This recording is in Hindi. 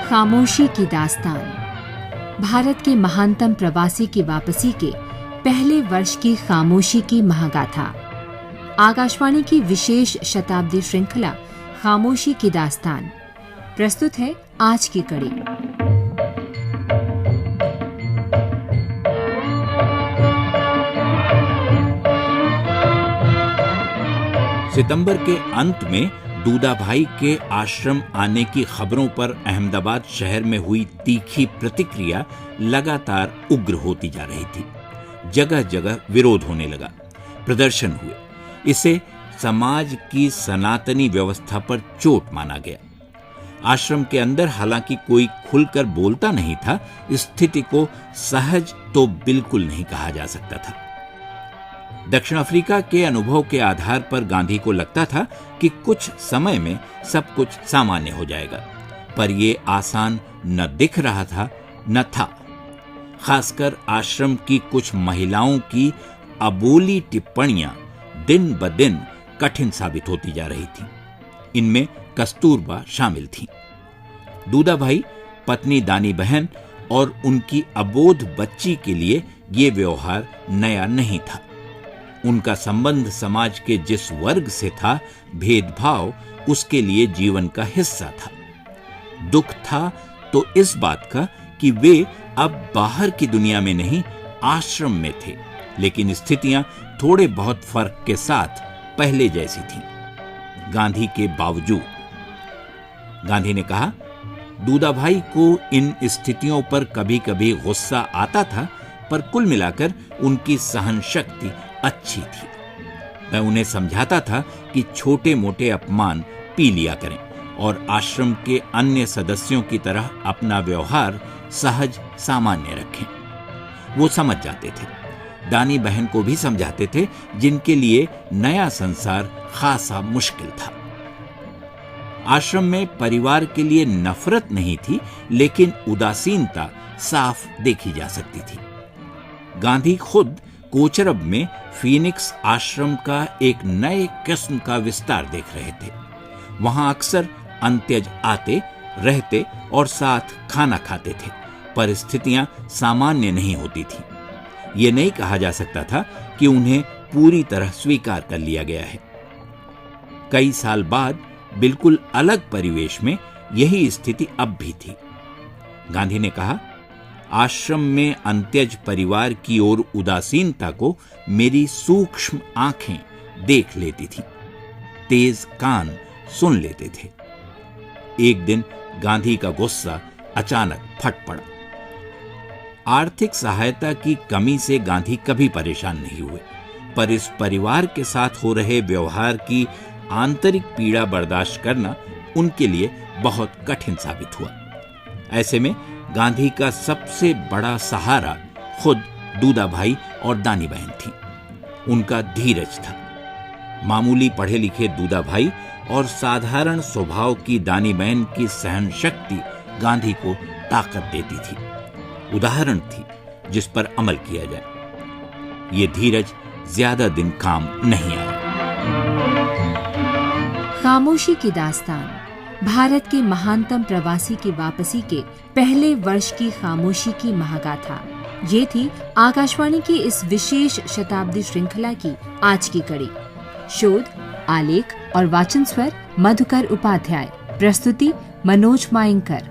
खामोशी की दास्तान। भारत के महानतम प्रवासी की वापसी के पहले वर्ष की खामोशी की महागाथा। आकाशवाणी की विशेष शताब्दी श्रृंखला खामोशी की दास्तान प्रस्तुत है आज की कड़ी। सितंबर के अंत में दूदा भाई के आश्रम आने की खबरों पर अहमदाबाद शहर में हुई तीखी प्रतिक्रिया लगातार उग्र होती जा रही थी। जगह जगह विरोध होने लगा, प्रदर्शन हुए। इसे समाज की सनातनी व्यवस्था पर चोट माना गया। आश्रम के अंदर हालांकि कोई खुलकर बोलता नहीं था, स्थिति को सहज तो बिल्कुल नहीं कहा जा सकता था। दक्षिण अफ्रीका के अनुभव के आधार पर गांधी को लगता था कि कुछ समय में सब कुछ सामान्य हो जाएगा, पर यह आसान न दिख रहा था न था। खासकर आश्रम की कुछ महिलाओं की अबोली टिप्पणियां दिन ब दिन कठिन साबित होती जा रही थीं। इनमें कस्तूरबा शामिल थीं। दूदा भाई, पत्नी दानी बहन और उनकी अबोध बच्ची के लिए यह व्यवहार नया नहीं था। उनका संबंध समाज के जिस वर्ग से था, भेदभाव उसके लिए जीवन का हिस्सा था। दुख था तो इस बात का कि वे अब बाहर की दुनिया में नहीं, आश्रम में थे, लेकिन स्थितियां थोड़े बहुत फर्क के साथ पहले जैसी थीं। गांधी के बावजूद। गांधी ने कहा, दूदा भाई को इन स्थितियों पर कभी कभी गुस्सा आता था, पर कुल मिलाकर उनकी सहन शक्ति अच्छी थी। मैं उन्हें समझाता था कि छोटे मोटे अपमान पी लिया करें और आश्रम के अन्य सदस्यों की तरह अपना व्यवहार सहज सामान्य रखें। वो समझ जाते थे। दानी बहन को भी समझाते थे, जिनके लिए नया संसार खासा मुश्किल था। आश्रम में परिवार के लिए नफरत नहीं थी, लेकिन उदासीनता साफ देखी जा सकती थी। गांधी खुद कोचरब में फीनिक्स आश्रम का एक नए किस्म का विस्तार देख रहे थे। वहां अक्सर अंत्यज आते, रहते और साथ खाना खाते थे, पर स्थितियां सामान्य नहीं होती थी। यह नहीं कहा जा सकता था कि उन्हें पूरी तरह स्वीकार कर लिया गया है। कई साल बाद बिल्कुल अलग परिवेश में यही स्थिति अब भी थी। गांधी ने कहा, आश्रम में अंत्यज परिवार की ओर उदासीनता को मेरी सूक्ष्म आंखें देख लेती थी, तेज कान सुन लेते थे। एक दिन गांधी का गुस्सा अचानक फट पड़ा। आर्थिक सहायता की कमी से गांधी कभी परेशान नहीं हुए, पर इस परिवार के साथ हो रहे व्यवहार की आंतरिक पीड़ा बर्दाश्त करना उनके लिए बहुत कठिन साबित हुआ। ऐसे में गांधी का सबसे बड़ा सहारा खुद दूदा भाई और दानी बहन थी। उनका धीरज था। मामूली पढ़े लिखे दूदा भाई और साधारण स्वभाव की दानी बहन की सहन शक्ति गांधी को ताकत देती थी, उदाहरण थी जिस पर अमल किया जाए। ये धीरज ज्यादा दिन काम नहीं आया। खामोशी की दास्तान। भारत के महानतम प्रवासी की वापसी के पहले वर्ष की खामोशी की महागाथा। ये थी आकाशवाणी की इस विशेष शताब्दी श्रृंखला की आज की कड़ी। शोध, आलेख और वाचन स्वर मधुकर उपाध्याय। प्रस्तुति मनोज मायंकर।